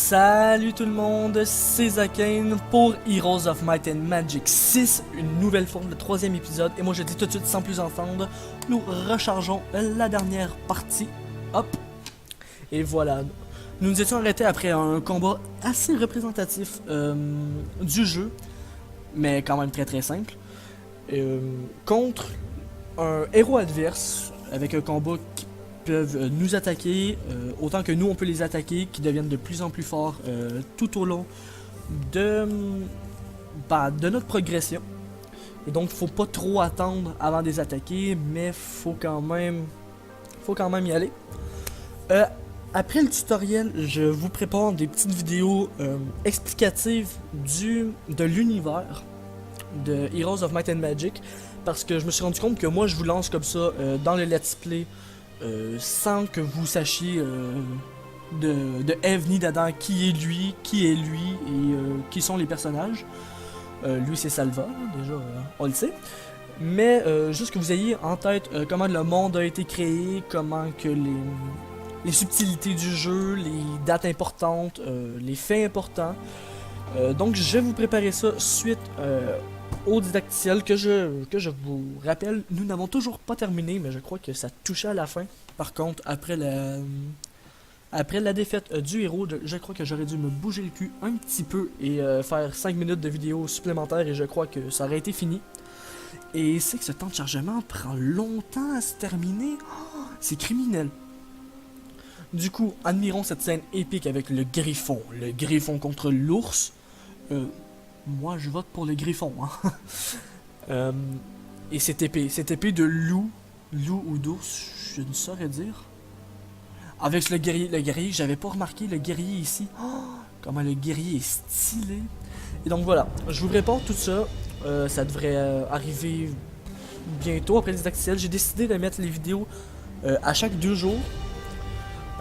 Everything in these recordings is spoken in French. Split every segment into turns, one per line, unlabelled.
Salut tout le monde, c'est Zakane pour Heroes of Might and Magic 6, une nouvelle forme, le troisième épisode. Et moi je dis tout de suite sans plus entendre, nous rechargeons la dernière partie. Hop. Et voilà, nous nous étions arrêtés après un combat assez représentatif du jeu, mais quand même très simple, contre un héros adverse avec un combat qui peuvent nous attaquer autant que nous on peut les attaquer, qui deviennent de plus en plus forts tout au long de notre progression. Et donc faut pas trop attendre avant de les attaquer, mais faut quand même y aller. Après le tutoriel, je vous prépare des petites vidéos explicatives de l'univers de Heroes of Might and Magic, parce que je me suis rendu compte que moi je vous lance comme ça dans le let's play sans que vous sachiez de Eve ni d'Adam qui est lui et qui sont les personnages. Lui c'est Salva, déjà on le sait. Mais juste que vous ayez en tête comment le monde a été créé, comment que les subtilités du jeu, les dates importantes, les faits importants. Donc je vais vous préparer ça suite au didacticiel que je vous rappelle, nous n'avons toujours pas terminé, mais je crois que ça touchait à la fin. Par contre, après la défaite du héros, je crois que j'aurais dû me bouger le cul un petit peu et faire 5 minutes de vidéo supplémentaire, et je crois que ça aurait été fini. Et c'est que ce temps de chargement prend longtemps à se terminer. Oh, c'est criminel. Du coup, admirons cette scène épique avec le griffon contre l'ours. Moi je vote pour le griffon, hein. Et cette épée de loup ou d'ours, je ne saurais dire. Avec le guerrier, j'avais pas remarqué le guerrier ici. Oh, comment le guerrier est stylé. Et donc voilà, je vous prépare tout ça. Ça devrait arriver bientôt après les didacticiels. J'ai décidé de mettre les vidéos à chaque 2 jours.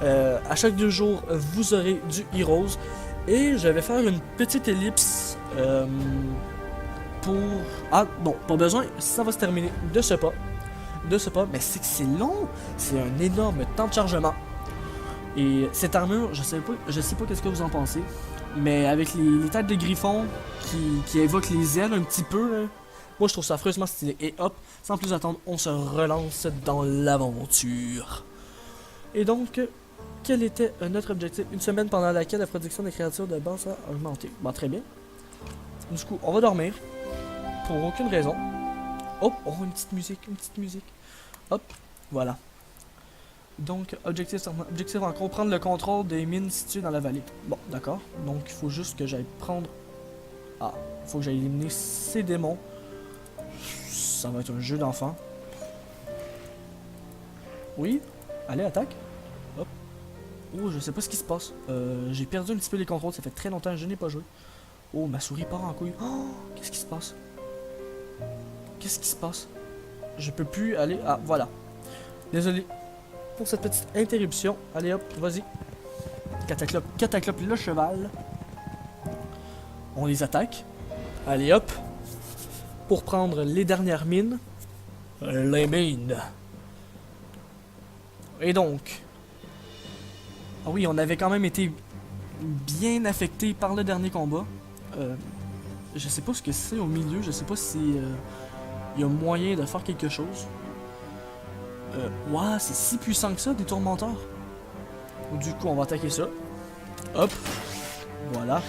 À chaque 2 jours, vous aurez du Heroes. Et je vais faire une petite ellipse pour... Ah, bon, pas besoin, ça va se terminer de ce pas. Mais c'est que c'est long. C'est un énorme temps de chargement. Et cette armure, je sais pas qu'est-ce que vous en pensez. Mais avec les têtes de griffon qui évoquent les ailes un petit peu, là, moi je trouve ça affreusement stylé. Et hop, sans plus attendre, on se relance dans l'aventure. Et donc... Quel était notre objectif? Une semaine pendant laquelle la production des créatures de base a augmenté. Bon, très bien. Du coup, on va dormir. Pour aucune raison. Hop, oh, une petite musique. Hop, voilà. Donc, objectif en comprendre le contrôle des mines situées dans la vallée. Bon, d'accord. Donc, il faut juste que j'aille prendre... Ah, il faut que j'aille éliminer ces démons. Ça va être un jeu d'enfant. Oui, allez, attaque. Oh, je sais pas ce qui se passe. J'ai perdu un petit peu les contrôles, ça fait très longtemps que je n'ai pas joué. Oh, ma souris part en couille. Oh, qu'est-ce qui se passe? Je peux plus aller... Ah, voilà. Désolé pour cette petite interruption. Allez hop, vas-y. Cataclope le cheval. On les attaque. Allez hop. Pour prendre les dernières mines. Les mines. Et donc... Ah oui, on avait quand même été bien affecté par le dernier combat. Je sais pas ce que c'est au milieu, je sais pas si y a moyen de faire quelque chose. Ouah, c'est si puissant que ça, des tourmenteurs. Du coup, on va attaquer ça. Hop, voilà.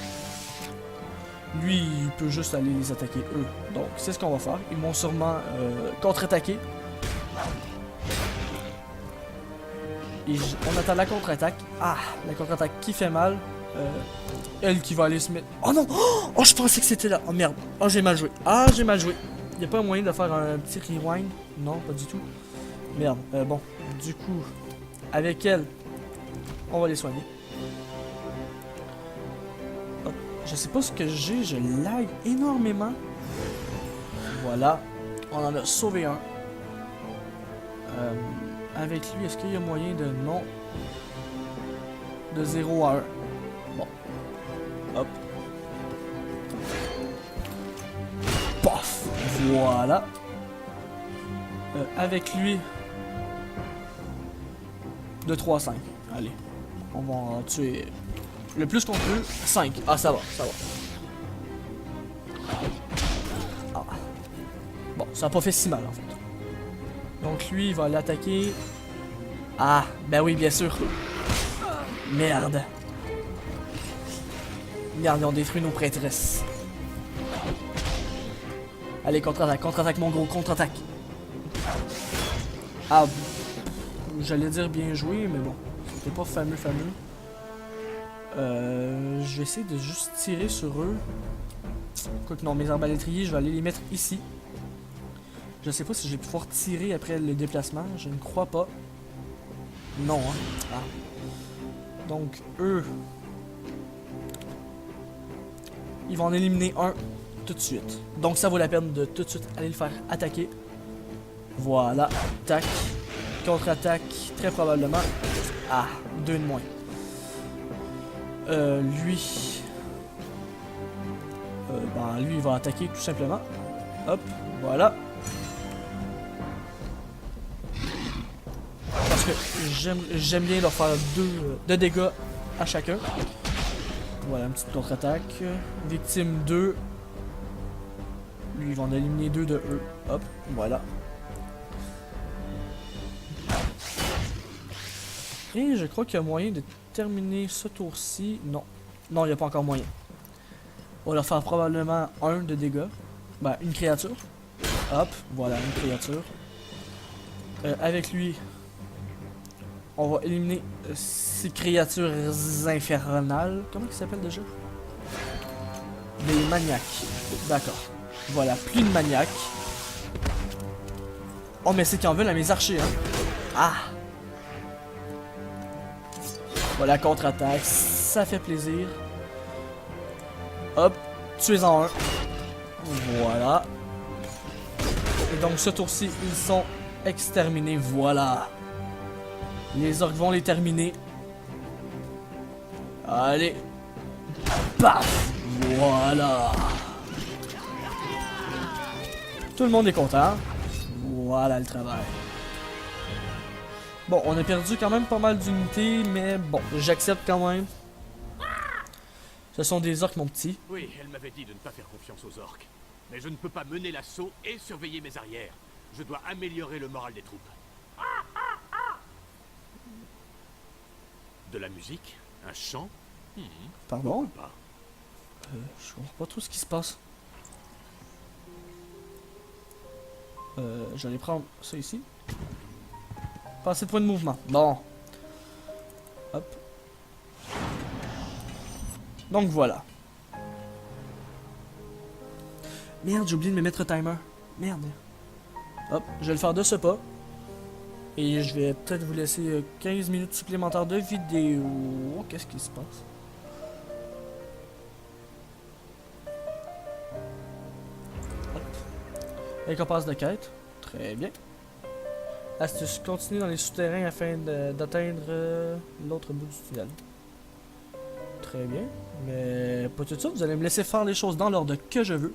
Lui, il peut juste aller les attaquer eux. Donc, c'est ce qu'on va faire. Ils vont sûrement contre-attaquer. Et on attend la contre-attaque. Ah, la contre-attaque qui fait mal. Elle qui va aller se mettre... Oh non! Oh, je pensais que c'était là. Oh merde. Oh, j'ai mal joué. Y a pas moyen de faire un petit rewind? Non, pas du tout. Merde. Bon, du coup, avec elle, on va les soigner. Hop. Je sais pas ce que j'ai. Je lag énormément. Voilà. On en a sauvé un. Avec lui, est-ce qu'il y a moyen de... Non. De 0 à 1. Bon. Hop. Paf. Voilà. Avec lui... De 3 à 5. Allez. On va en tuer Le plus qu'on peut, 5. Ah, ça va, ça va. Ah. Bon, ça a pas fait si mal, en fait. Donc, lui, il va l'attaquer. Ah, ben oui, bien sûr. Merde. Merde, ils ont détruit nos prêtresses. Allez, contre-attaque, contre-attaque, mon gros, contre-attaque. Ah, j'allais dire bien joué, mais bon, c'était pas fameux. Je vais essayer de juste tirer sur eux. Quoique non, mes arbalétriers, je vais aller les mettre ici. Je sais pas si je vais pouvoir tirer après le déplacement, je ne crois pas. Non, hein. Ah. Donc, eux, ils vont en éliminer un tout de suite. Donc, ça vaut la peine de tout de suite aller le faire attaquer. Voilà, tac. Contre-attaque, très probablement. Ah, 2 de moins. Lui... lui, il va attaquer tout simplement. Hop, voilà. Parce que j'aime bien leur faire 2 dégâts à chacun. Voilà, une petite contre-attaque. Victime 2. Lui, ils vont en éliminer 2 de eux. Hop, voilà. Et je crois qu'il y a moyen de terminer ce tour-ci. Non. Non, il n'y a pas encore moyen. On va leur faire probablement 1 de dégâts. Ben, une créature. Hop, voilà, une créature. Avec lui, on va éliminer ces créatures infernales. Comment ils s'appellent déjà? Des maniaques. D'accord. Voilà, plus de maniaques. Oh, mais c'est qu'ils en veulent à mes archers, hein. Ah! Voilà, contre-attaque. Ça fait plaisir. Hop, tuez-en un. Voilà. Et donc, ce tour-ci, ils sont exterminés. Voilà. Les orques vont les terminer. Allez. Paf! Voilà. Tout le monde est content. Voilà le travail. Bon, on a perdu quand même pas mal d'unités, mais bon, j'accepte quand même. Ce sont des orques, mon petit.
Oui, elle m'avait dit de ne pas faire confiance aux orques. Mais je ne peux pas mener l'assaut et surveiller mes arrières. Je dois améliorer le moral des troupes. De la musique? Un chant?
Pardon?
Pas.
Je comprends pas trop ce qui se passe. Je vais aller prendre ça ici. Pas assez de points de mouvement. Bon. Hop. Donc voilà. Merde, j'ai oublié de me mettre timer. Merde. Hop, je vais le faire de ce pas. Et je vais peut-être vous laisser 15 minutes supplémentaires de vidéo. Qu'est-ce qui se passe? Hop. Récompense de quête. Très bien. Astuce, continue dans les souterrains afin d'atteindre l'autre bout du tunnel. Très bien. Mais pas tout de suite, vous allez me laisser faire les choses dans l'ordre que je veux.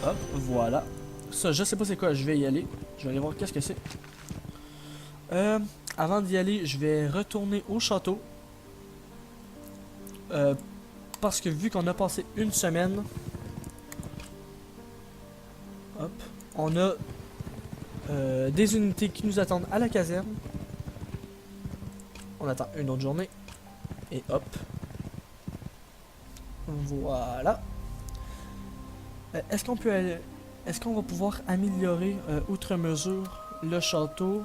Hop, voilà. Ça, je sais pas c'est quoi, je vais y aller. Je vais aller voir qu'est-ce que c'est. Avant d'y aller, je vais retourner au château. Parce que vu qu'on a passé une semaine... Hop, on a des unités qui nous attendent à la caserne. On attend une autre journée. Et hop. Voilà. Est-ce qu'on peut aller... Est-ce qu'on va pouvoir améliorer outre mesure le château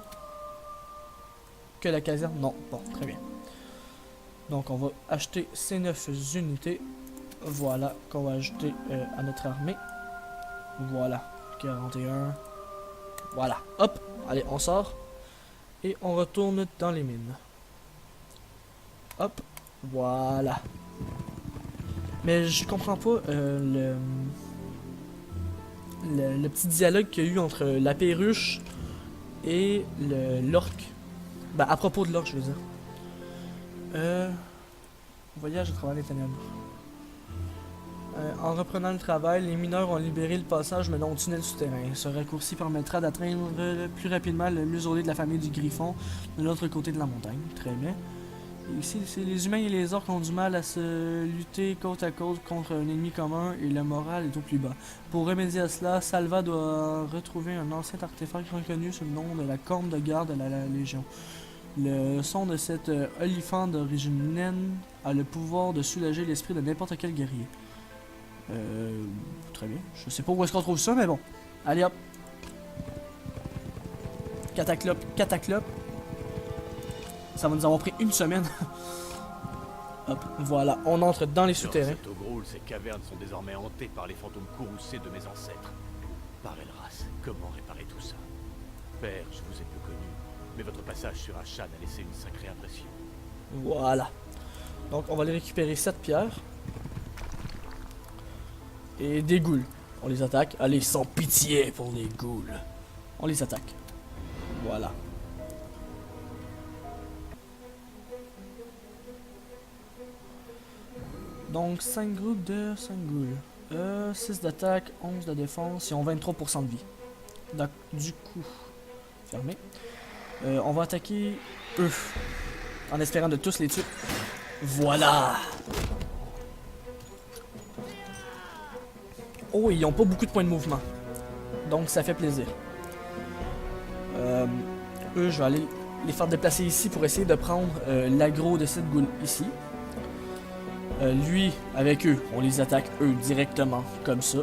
que la caserne? Non. Bon, très bien. Donc on va acheter ces 9 unités. Voilà, qu'on va ajouter à notre armée. Voilà, 41. Voilà, hop, allez, on sort. Et on retourne dans les mines. Hop, voilà. Mais je comprends pas le petit dialogue qu'il y a eu entre la perruche et l'orque. Ben, à propos de l'orque, je veux dire. Voyage à travers les ténèbres. En reprenant le travail, les mineurs ont libéré le passage menant au tunnel souterrain. Ce raccourci permettra d'atteindre plus rapidement le mausolée de la famille du Griffon de l'autre côté de la montagne. Très bien. Ici, les humains et les orques ont du mal à se lutter côte à côte contre un ennemi commun et le moral est au plus bas. Pour remédier à cela, Salva doit retrouver un ancien artefact reconnu sous le nom de la corne de garde de la Légion. Le son de cet olifant d'origine naine a le pouvoir de soulager l'esprit de n'importe quel guerrier. Très bien. Je sais pas où est-ce qu'on trouve ça, mais bon. Allez hop. Cataclope, cataclope. Ça va nous avoir pris une semaine. Hop, voilà, on entre dans les souterrains.
Ces cavernes sont désormais hantées par les fantômes courroucés de mes ancêtres. Par Elras, comment réparer tout ça? Père, je vous ai peu connu, mais votre passage sur Ashan a laissé une sacrée impression.
Voilà. Donc on va aller récupérer 7 pierres. Et des ghouls. On les attaque. Allez, sans pitié pour les ghouls. On les attaque. Voilà. Donc 5 groupes de 5 ghouls. 6 d'attaque, 11 de défense. Ils ont 23% de vie. Donc, du coup, fermé. On va attaquer eux. En espérant de tous les tuer. Voilà! Oh, ils n'ont pas beaucoup de points de mouvement. Donc ça fait plaisir. Eux, je vais aller les faire déplacer ici pour essayer de prendre l'aggro de cette goule ici. Lui, avec eux, on les attaque eux directement, comme ça.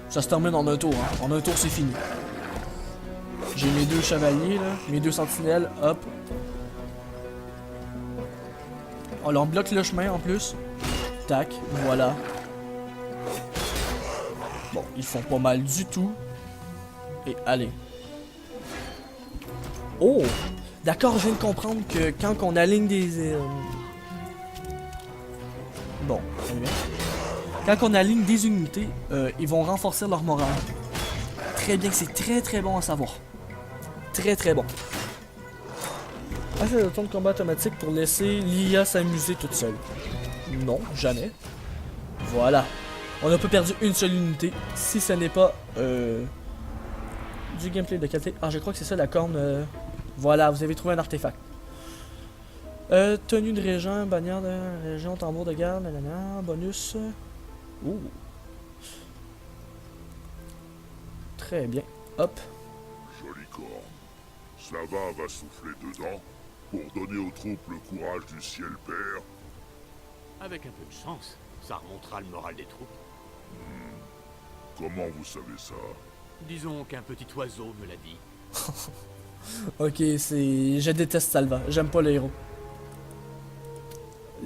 Ça se termine en un tour, hein. En un tour, c'est fini. J'ai mes 2 chevaliers, là, mes 2 sentinelles, hop. On leur bloque le chemin en plus. Tac, voilà. Bon, ils font pas mal du tout. Et allez. Oh! D'accord, je viens de comprendre que quand on aligne des... Bon, très bien. Quand on aligne des unités, ils vont renforcer leur morale. Très bien, c'est très bon à savoir. Très bon. Achète le temps de combat automatique pour laisser l'IA s'amuser toute seule. Non, jamais. Voilà. On n'a pas perdu une seule unité. Si ce n'est pas du gameplay de qualité. Ah, je crois que c'est ça la corne. Voilà, vous avez trouvé un artefact. Tenue de régent, bannière de région, tambour de garde, nanana, bonus. Ouh. Très bien. Hop.
Joli corps. Slava va souffler dedans pour donner aux troupes le courage du ciel père.
Avec un peu de chance, ça remontera le moral des troupes.
Comment vous savez ça?
Disons qu'un petit oiseau me l'a dit.
Ok, c'est... Je déteste Salva. J'aime pas le héros.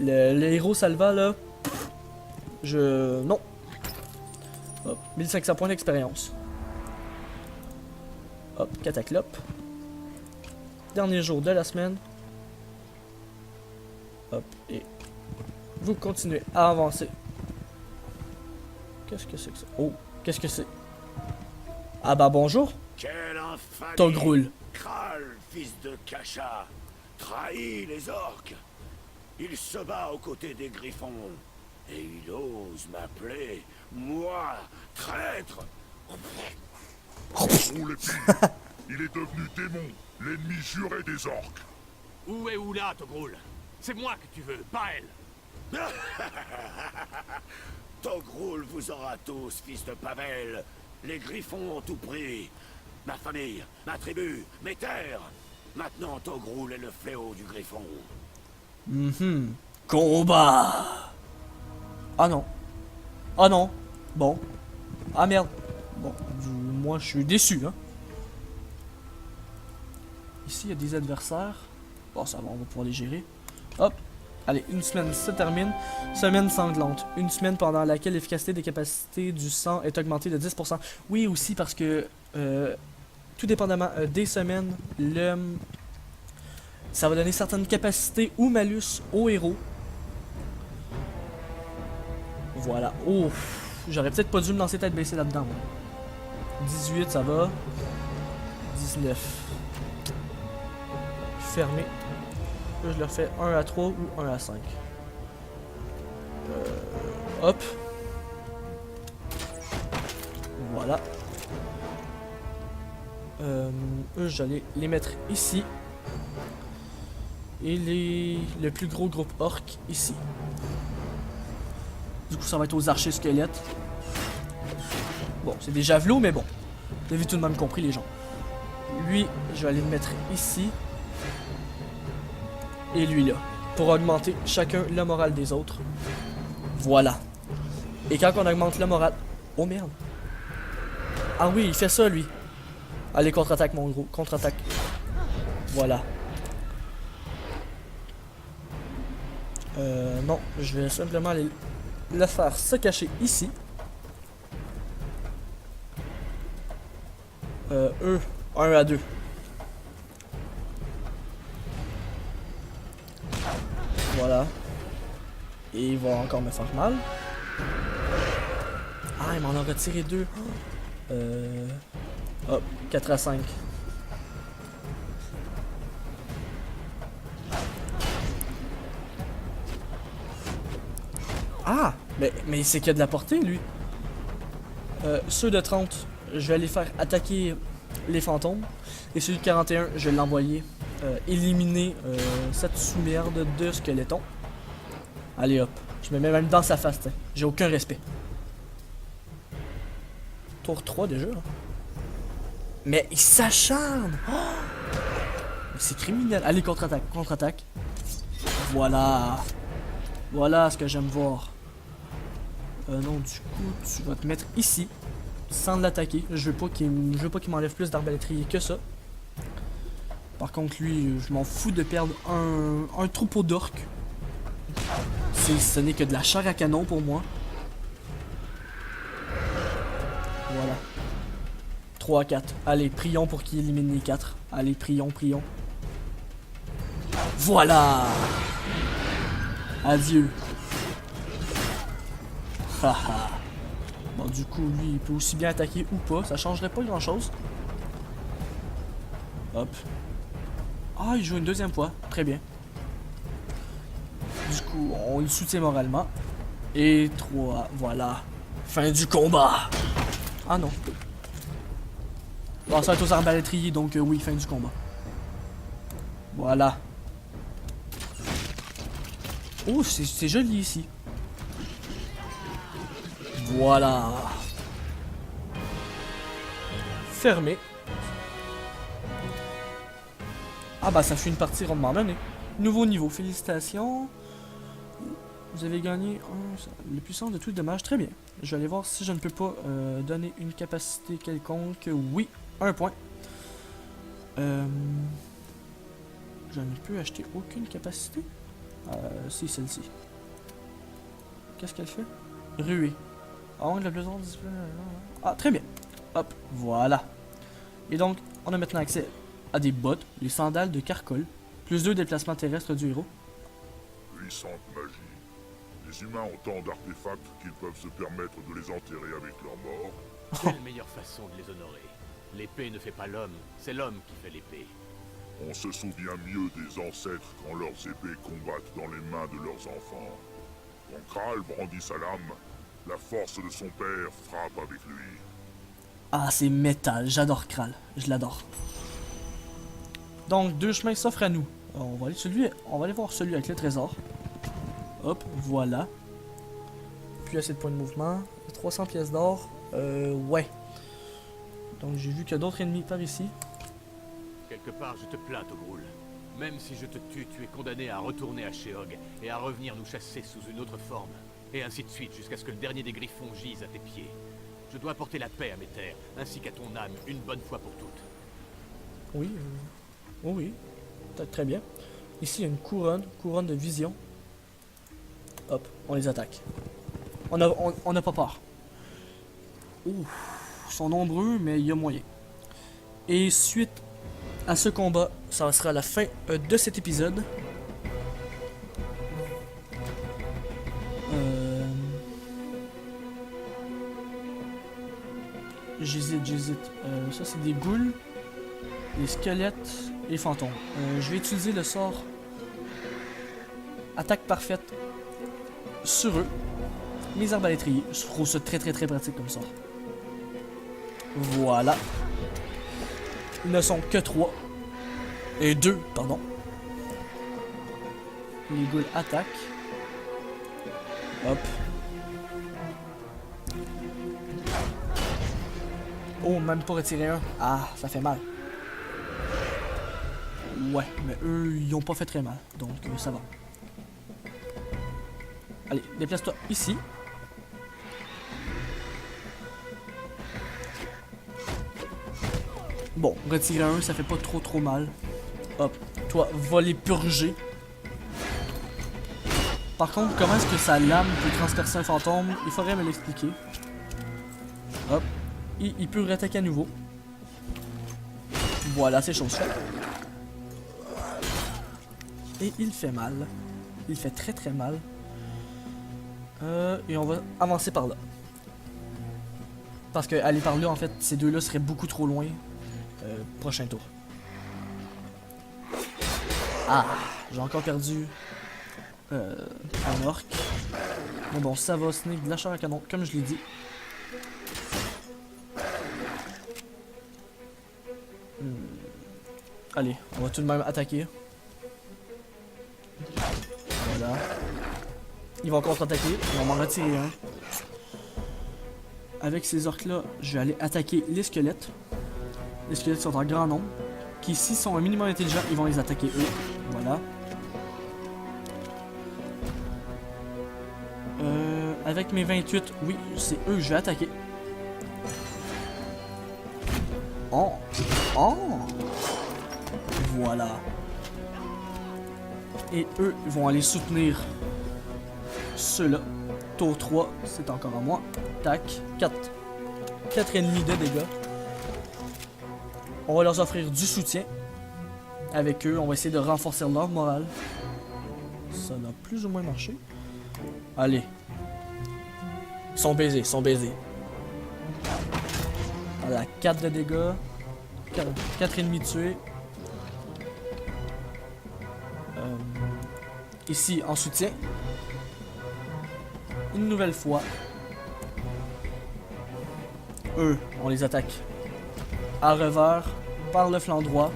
Le héros Salva, là... Non. Hop, 1500 points d'expérience. Hop, cataclope. Dernier jour de la semaine. Hop, et... Vous continuez à avancer. Qu'est-ce que c'est que ça? Oh, qu'est-ce que c'est? Ah bah bonjour.
Quelle infamie!
Togrul.
Kral, fils de Kasha, trahit les orques. Il se bat aux côtés des griffons. Et il ose m'appeler, moi, traître.
On l'épine. Il est devenu démon, l'ennemi juré des orques.
Où est Oula, Togrul? C'est moi que tu veux, pas elle.
Togrul vous aura tous, fils de Pavel. Les griffons ont tout pris. Ma famille, ma tribu, mes terres. Maintenant, Togrul est le fléau du griffon.
Combat. Ah non. Ah non. Bon. Ah merde. Bon, moi je suis déçu, hein. Ici, il y a des adversaires. Bon, ça va, on va pouvoir les gérer. Hop. Allez, une semaine se termine. Semaine sanglante. Une semaine pendant laquelle l'efficacité des capacités du sang est augmentée de 10%. Oui, aussi parce que, tout dépendamment des semaines, ça va donner certaines capacités ou malus aux héros. Voilà. Oh, j'aurais peut-être pas dû me lancer tête baissée là-dedans. 18, ça va. 19. Fermé. Là, je leur fais 1 à 3 ou 1 à 5. Hop. Voilà. Eux, j'allais les mettre ici. Et le plus gros groupe orc ici. Du coup, ça va être aux archers squelettes. Bon, c'est des javelots, mais bon. Vous avez tout de même compris, les gens. Lui, je vais aller le mettre ici. Et lui là. Pour augmenter chacun la morale des autres. Voilà. Et quand on augmente la morale... Oh merde. Ah oui, il fait ça, lui. Allez, contre-attaque, mon gros. Contre-attaque. Voilà. Non, je vais simplement aller le faire se cacher ici. Eux, 1 à 2. Voilà. Et il va encore me faire mal. Ah, il m'en a retiré 2. Hop, 4 à 5. Ah! Mais c'est qu'il y a de la portée, lui. Ceux de 30, je vais les faire attaquer les fantômes. Et celui de 41, je vais l'envoyer éliminer cette sous-merde de squeletton. Allez hop. Je me mets même dans sa face, t'sais. J'ai aucun respect. Tour 3 déjà. Mais il s'acharne! Oh! C'est criminel. Allez, contre-attaque, contre-attaque. Voilà. Voilà ce que j'aime voir. Non, du coup, tu vas te mettre ici. Sans l'attaquer. Je veux pas qu'il m'enlève plus d'arbalétrier que ça. Par contre, lui, je m'en fous de perdre un troupeau d'orques. Ce n'est que de la chair à canon pour moi. Voilà. 3 à 4. Allez, prions pour qu'il élimine les 4. Allez, prions, prions. Voilà! Adieu. Haha. Bon, du coup, lui, il peut aussi bien attaquer ou pas. Ça changerait pas grand-chose. Hop. Ah, il joue une deuxième fois. Très bien. Du coup, on le soutient moralement. Et 3. Voilà. Fin du combat. Ah non. Bon, ça va être aux arbalétriers, donc oui, fin du combat. Voilà. Oh, c'est joli ici. Voilà. Fermé. Ah bah ça fait une partie rondement menée. Nouveau niveau, félicitations. Vous avez gagné le puissance de tout dommage, très bien. Je vais aller voir si je ne peux pas donner une capacité quelconque. Oui, 1 point. Je ne peux acheter aucune capacité. Si, celle-ci. Qu'est-ce qu'elle fait? Ruée. Ah, on a besoin de... Ah, très bien. Hop, voilà. Et donc, on a maintenant accès à des bottes, les sandales de Carcol, plus 2 déplacements terrestres du héros.
Puissante magie. Les humains ont tant d'artefacts qu'ils peuvent se permettre de les enterrer avec leurs morts.
Quelle meilleure façon de les honorer? L'épée ne fait pas l'homme, c'est l'homme qui fait l'épée.
On se souvient mieux des ancêtres quand leurs épées combattent dans les mains de leurs enfants. Quand Kral brandit sa lame, la force de son père frappe avec lui.
Ah, c'est métal, j'adore Kral, je l'adore. Donc, 2 chemins s'offrent à nous. On va aller voir celui avec le trésor. Hop, voilà. Plus assez de points de mouvement. 300 pièces d'or. Ouais. Donc, j'ai vu qu'il y a d'autres ennemis par ici.
Quelque part, je te plains, Togrul. Même si je te tue, tu es condamné à retourner à Sheog et à revenir nous chasser sous une autre forme. Et ainsi de suite, jusqu'à ce que le dernier des griffons gise à tes pieds. Je dois apporter la paix à mes terres, ainsi qu'à ton âme, une bonne fois pour toutes.
Oui, oh oui, très bien. Ici, il y a une couronne de vision. Hop, on les attaque. On n'a pas peur. Ouh, ils sont nombreux, mais il y a moyen. Et suite à ce combat, ça sera la fin de cet épisode. J'hésite. Ça, c'est des ghouls, les squelettes et les fantômes. Je vais utiliser le sort attaque parfaite sur eux. Mes arbalétriers. Je trouve ça très pratique comme sort. Voilà. Ils ne sont que 3. Et 2, pardon. Les ghouls attaquent. Hop. Oh, même pas retiré un. Ah, ça fait mal. Ouais, mais eux, ils ont pas fait très mal. Donc, ça va. Allez, déplace-toi ici. Bon, retirer un, ça fait pas trop mal. Hop, toi, va les purger. Par contre, comment est-ce que sa lame peut transpercer un fantôme? Il faudrait me l'expliquer. Hop, il peut réattaquer à nouveau. Voilà, c'est chose faite. Et il fait mal. Il fait très mal. Et on va avancer par là. Parce que aller par là, en fait, ces deux-là seraient beaucoup trop loin. Prochain tour. Ah, j'ai encore perdu un orc. Mais bon, ça va, ce n'est de la chair à canon, comme je l'ai dit. Allez, on va tout de même attaquer. Voilà. Ils vont contre-attaquer, on va m'en retirer un. Avec ces orques-là, je vais aller attaquer les squelettes. Les squelettes sont en grand nombre. Qui, s'ils sont un minimum intelligents, ils vont les attaquer eux. Voilà. Avec mes 28, oui, c'est eux que je vais attaquer. Oh! Oh! Voilà. Et eux vont aller soutenir ceux-là. Tour 3, c'est encore à moi. Tac. 4 ennemis de dégâts. On va leur offrir du soutien. Avec eux, on va essayer de renforcer leur morale. Ça a plus ou moins marché. Allez. Ils sont baisés, Voilà, 4 de dégâts. 4 ennemis tués. Ici, en soutien. Une nouvelle fois. Eux, on les attaque à revers, par le flanc droit.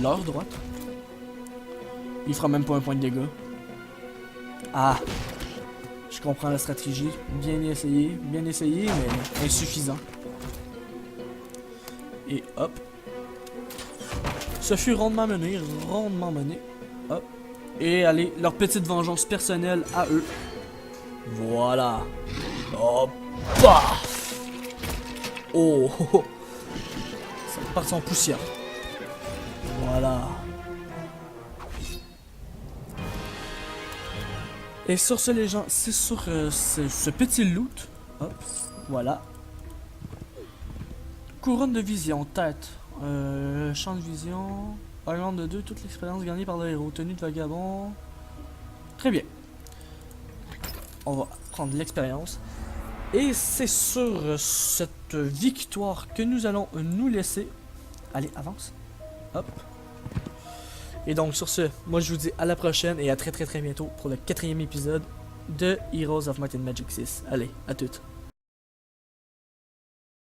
Leur droite. Il fera même pas un point de dégâts. Ah! Je comprends la stratégie. Bien essayé, mais insuffisant. Et hop. Ce fut rondement mené, Hop. Et allez, leur petite vengeance personnelle à eux. Voilà. Hop. Paf. Oh. Ça part en poussière. Voilà. Et sur ce, les gens, c'est sur ce petit loot. Hop. Voilà. Couronne de vision, tête. Champ de vision. Augmente de 2 toute l'expérience gagnée par le héros. Tenue de vagabond. Très bien. On va prendre l'expérience. Et c'est sur cette victoire que nous allons nous laisser. Allez, avance. Hop. Et donc sur ce, moi je vous dis à la prochaine et à très bientôt pour le 4e épisode de Heroes of Might and Magic 6. Allez, à toutes.